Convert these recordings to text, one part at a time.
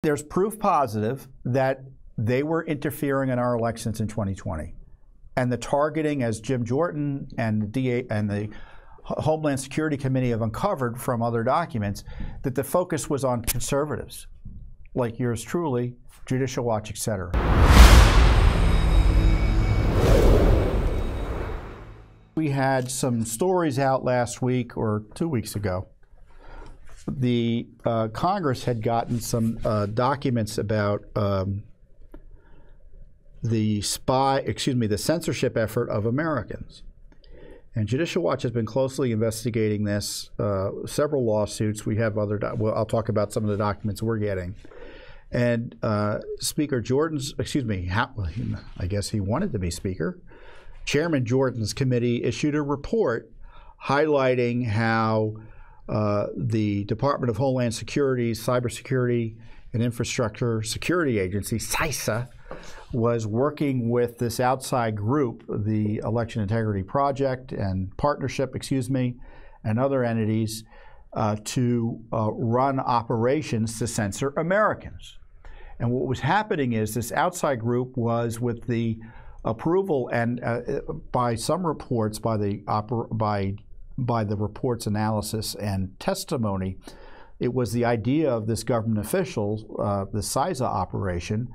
There's proof positive that they were interfering in our elections in 2020. And the targeting, as Jim Jordan and the DA and the Homeland Security Committee have uncovered from other documents, that the focus was on conservatives, like yours truly, Judicial Watch, etc. We had some stories out last week or 2 weeks ago. The Congress had gotten some documents about the censorship effort of Americans. And Judicial Watch has been closely investigating this, several lawsuits. We have other, well, I'll talk about some of the documents we're getting. And Speaker Jordan's, I guess he wanted to be Speaker. Chairman Jordan's committee issued a report highlighting how the Department of Homeland Security's Cybersecurity and Infrastructure Security Agency, CISA, was working with this outside group, the Election Integrity Project and Partnership, and other entities to run operations to censor Americans. And what was happening is this outside group was, with the approval and by some reports, by the report's analysis and testimony, it was the idea of this government official, the CISA operation,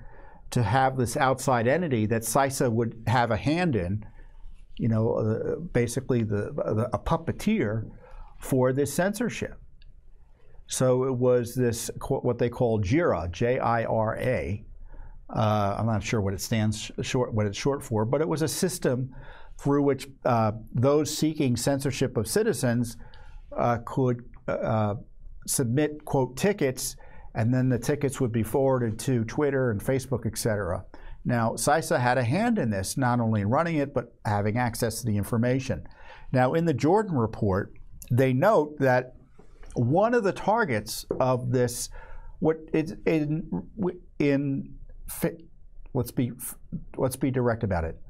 to have this outside entity that CISA would have a hand in, basically a puppeteer for this censorship. So it was this, what they call JIRA, J-I-R-A. I'm not sure what it stands what it's short for, but it was a system through which those seeking censorship of citizens could submit, quote, tickets, and then the tickets would be forwarded to Twitter and Facebook, etc. Now, CISA had a hand in this, not only in running it, but having access to the information. Now, in the Jordan report, they note that one of the targets of this, let's be direct about it,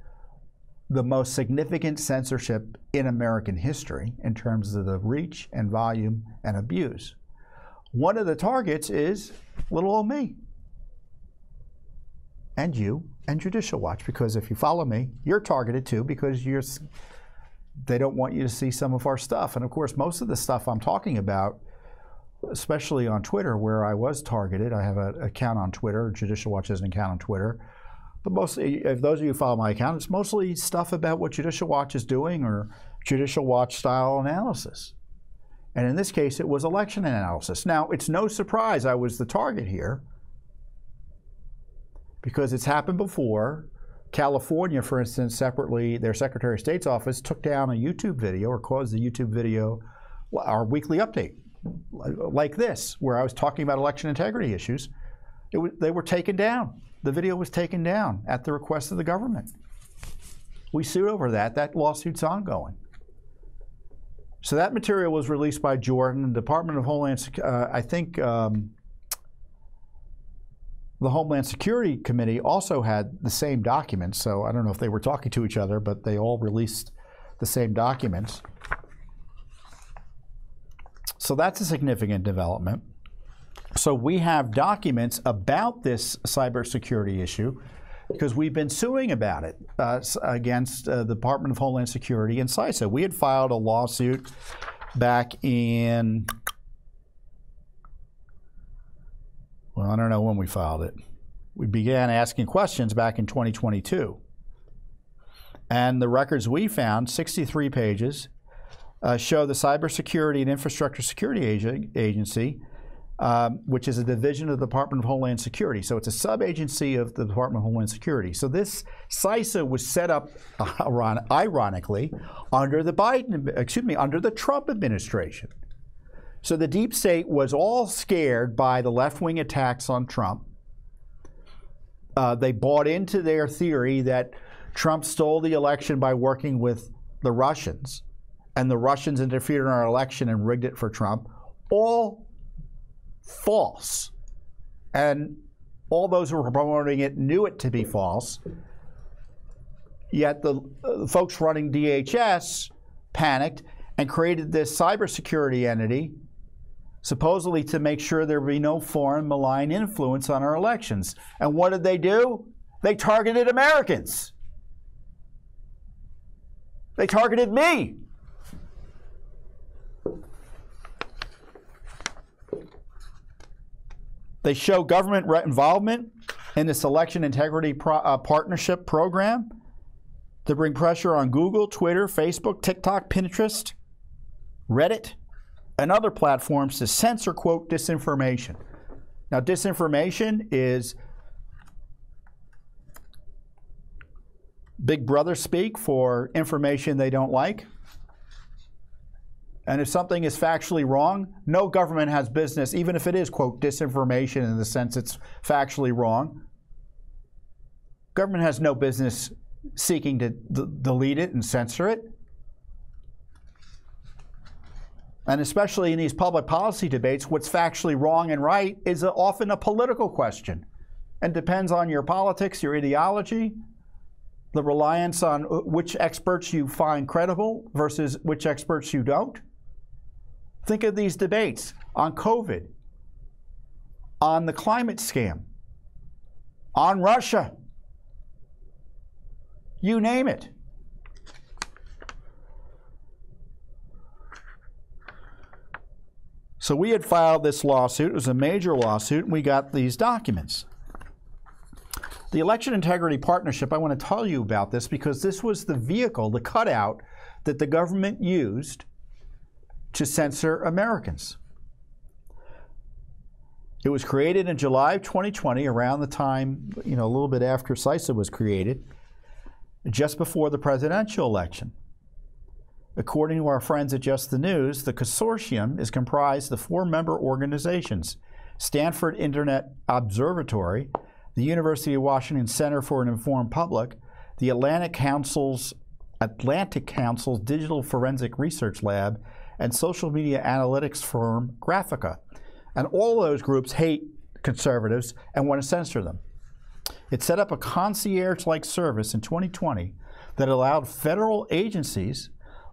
the most significant censorship in American history in terms of the reach and volume and abuse. One of the targets is little old me, and you, and Judicial Watch, because if you follow me, you're targeted too, because they don't want you to see some of our stuff. And of course, most of the stuff I'm talking about, especially on Twitter, where I was targeted, I have an account on Twitter. Judicial Watch has an account on Twitter. But mostly, if those of you who follow my account, it's mostly stuff about what Judicial Watch is doing or Judicial Watch style analysis. And in this case, it was election analysis. Now, it's no surprise I was the target here, because it's happened before. California, for instance, separately, their Secretary of State's office took down a YouTube video, or caused the YouTube video, our weekly update, like this, where I was talking about election integrity issues. They were taken down. The video was taken down at the request of the government. We sued over that. That lawsuit's ongoing. So that material was released by Jordan. The Department of Homeland Security, I think the Homeland Security Committee also had the same documents. So I don't know if they were talking to each other, but they all released the same documents. So that's a significant development. So we have documents about this cybersecurity issue, because we've been suing about it against the Department of Homeland Security and CISA. We had filed a lawsuit back in, well, I don't know when we filed it. We began asking questions back in 2022. And the records we found, 63 pages, show the Cybersecurity and Infrastructure Security Agency, which is a division of the Department of Homeland Security. So it's a sub-agency of the Department of Homeland Security. So this CISA was set up, ironically, under the Trump administration. So the deep state was all scared by the left-wing attacks on Trump. They bought into their theory that Trump stole the election by working with the Russians, and the Russians interfered in our election and rigged it for Trump. All false. And all those who were promoting it knew it to be false. Yet the folks running DHS panicked and created this cybersecurity entity supposedly to make sure there be no foreign malign influence on our elections. And what did they do? They targeted Americans. They targeted me. They show government involvement in this election integrity partnership program to bring pressure on Google, Twitter, Facebook, TikTok, Pinterest, Reddit, and other platforms to censor, quote, disinformation. Now, disinformation is Big Brother speak for information they don't like. And if something is factually wrong, no government has business, even if it is, quote, disinformation in the sense it's factually wrong. Government has no business seeking to delete it and censor it. And especially in these public policy debates, what's factually wrong and right is often a political question and depends on your politics, your ideology, the reliance on which experts you find credible versus which experts you don't. Think of these debates on COVID, on the climate scam, on Russia. You name it. So we had filed this lawsuit. It was a major lawsuit, and we got these documents. The Election Integrity Partnership, I want to tell you about this because this was the vehicle, the cutout that the government used to censor Americans. It was created in July of 2020, around the time, a little bit after CISA was created, just before the presidential election. According to our friends at Just the News, the consortium is comprised of 4 member organizations: Stanford Internet Observatory, the University of Washington Center for an Informed Public, the Atlantic Council's Digital Forensic Research Lab, and social media analytics firm Graphica. And all those groups hate conservatives and want to censor them. It set up a concierge-like service in 2020 that allowed federal agencies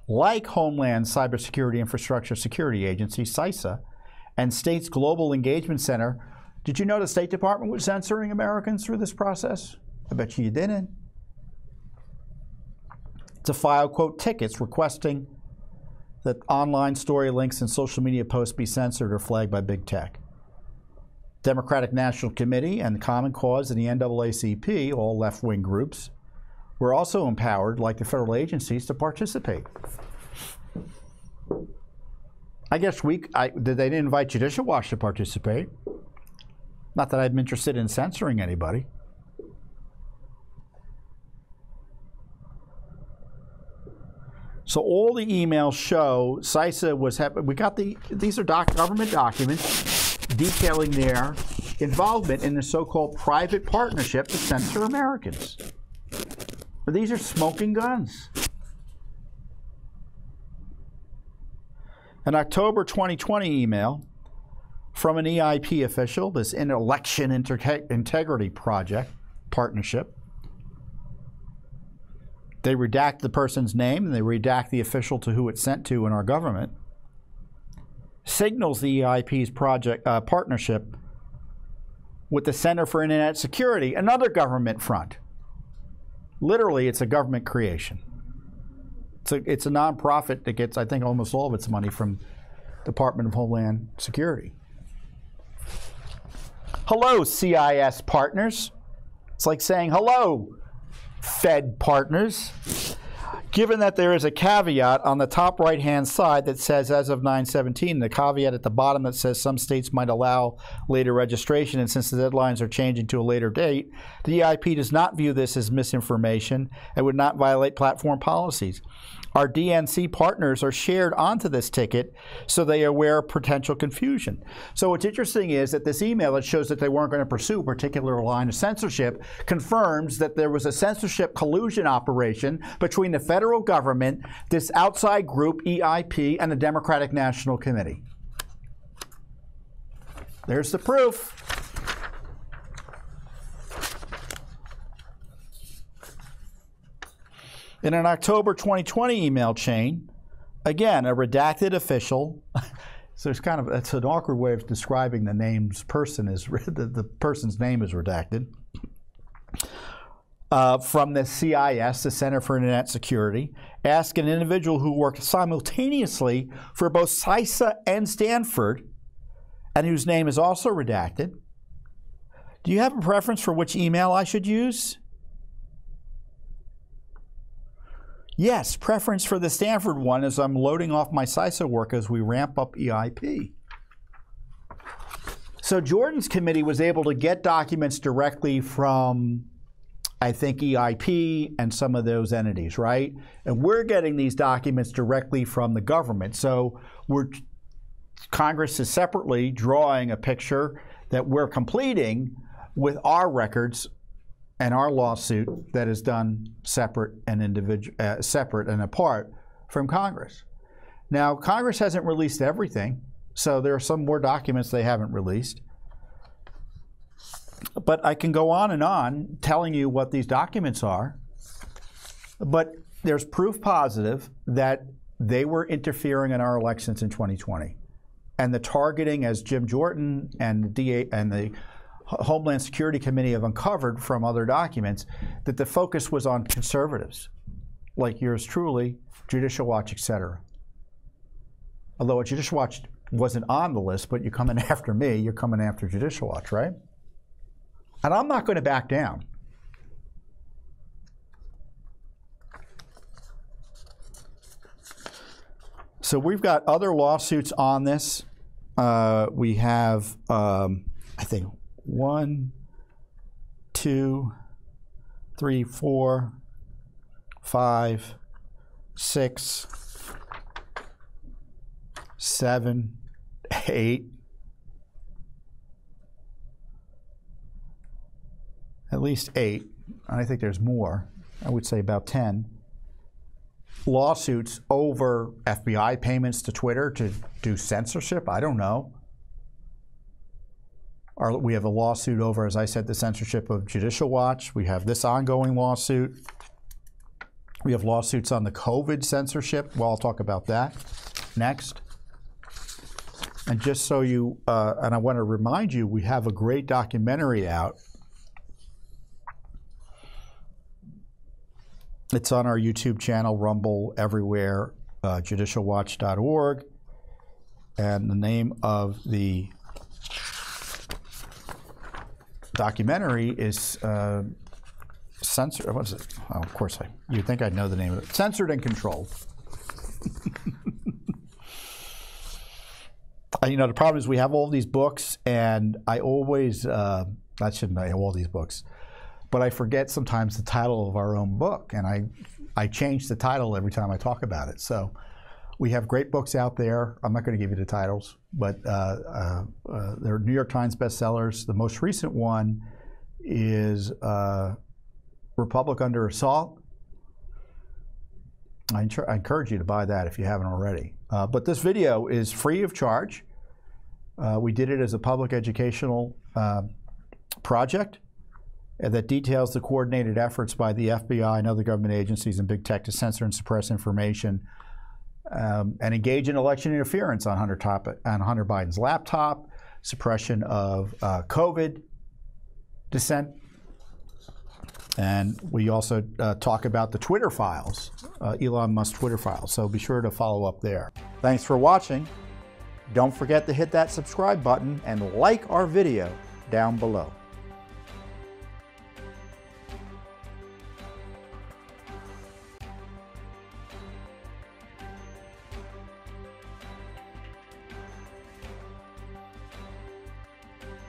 like Homeland Cybersecurity Infrastructure Security Agency, CISA, and State's Global Engagement Center. Did you know the State Department was censoring Americans through this process? I bet you didn't. To file, quote, tickets requesting that online story links and social media posts be censored or flagged by big tech. Democratic National Committee and Common Cause and the NAACP, all left-wing groups, were also empowered, like the federal agencies, to participate. I guess they didn't invite Judicial Watch to participate. Not that I'm interested in censoring anybody. So all the emails show CISA was we got these are government documents detailing their involvement in the so-called private partnership to censor Americans. But these are smoking guns. An October 2020 email from an EIP official, this Election Integrity Partnership. They redact the person's name and they redact the official to who it's sent to in our government. Signals the EIP's partnership with the Center for Internet Security, another government front. Literally, it's a government creation. It's a nonprofit that gets, I think, almost all of its money from Department of Homeland Security. Hello, CIS partners. It's like saying hello, Fed partners. Given that there is a caveat on the top right-hand side that says as of 9/17, the caveat at the bottom that says some states might allow later registration, and since the deadlines are changing to a later date, the EIP does not view this as misinformation and would not violate platform policies. Our DNC partners are shared onto this ticket so they are aware of potential confusion. So what's interesting is that this email that shows that they weren't going to pursue a particular line of censorship confirms that there was a censorship collusion operation between the federal government, this outside group, EIP, and the Democratic National Committee. There's the proof. In an October 2020 email chain, again, a redacted official So it's an awkward way of describing the name's person is the person's name is redacted. From the CIS, the Center for Internet Security, ask an individual who worked simultaneously for both CISA and Stanford, and whose name is also redacted, do you have a preference for which email I should use? Yes, preference for the Stanford one as I'm loading off my CISA work as we ramp up EIP. So Jordan's committee was able to get documents directly from, I think, EIP and some of those entities, right? And we're getting these documents directly from the government. So Congress is separately drawing a picture that we're completing with our records and our lawsuit that is done separate and apart from Congress. Now, Congress hasn't released everything, so there are some more documents they haven't released. But I can go on telling you what these documents are. But there's proof positive that they were interfering in our elections in 2020. And the targeting, as Jim Jordan and the DA and the Homeland Security Committee have uncovered from other documents, that the focus was on conservatives, like yours truly, Judicial Watch, etc. Although a Judicial Watch wasn't on the list, but you're coming after me, you're coming after Judicial Watch, right? And I'm not going to back down. So we've got other lawsuits on this. We have, I think, 1, 2, 3, 4, 5, 6, 7, 8. At least 8. I think there's more. I would say about 10. Lawsuits over FBI payments to Twitter to do censorship. I don't know. We have a lawsuit over, as I said, the censorship of Judicial Watch. We have this ongoing lawsuit. We have lawsuits on the COVID censorship. Well, I'll talk about that next. And just so you, and I want to remind you, we have a great documentary out. It's on our YouTube channel, Rumble, everywhere, judicialwatch.org. And the name of the documentary is Censored. What is it? Oh, of course, you'd think I'd know the name of it. Censored and Controlled. You know, the problem is we have all these books, and I always, I shouldn't have all these books, but I forget sometimes the title of our own book, and I change the title every time I talk about it. So we have great books out there. I'm not going to give you the titles, but they're New York Times bestsellers. The most recent one is Republic Under Assault. I encourage you to buy that if you haven't already. But this video is free of charge. We did it as a public educational project that details the coordinated efforts by the FBI and other government agencies and big tech to censor and suppress information and engage in election interference on Hunter Biden's laptop, suppression of COVID dissent. And we also talk about the Twitter files, Elon Musk Twitter files. So be sure to follow up there. Thanks for watching. Don't forget to hit that subscribe button and like our video down below.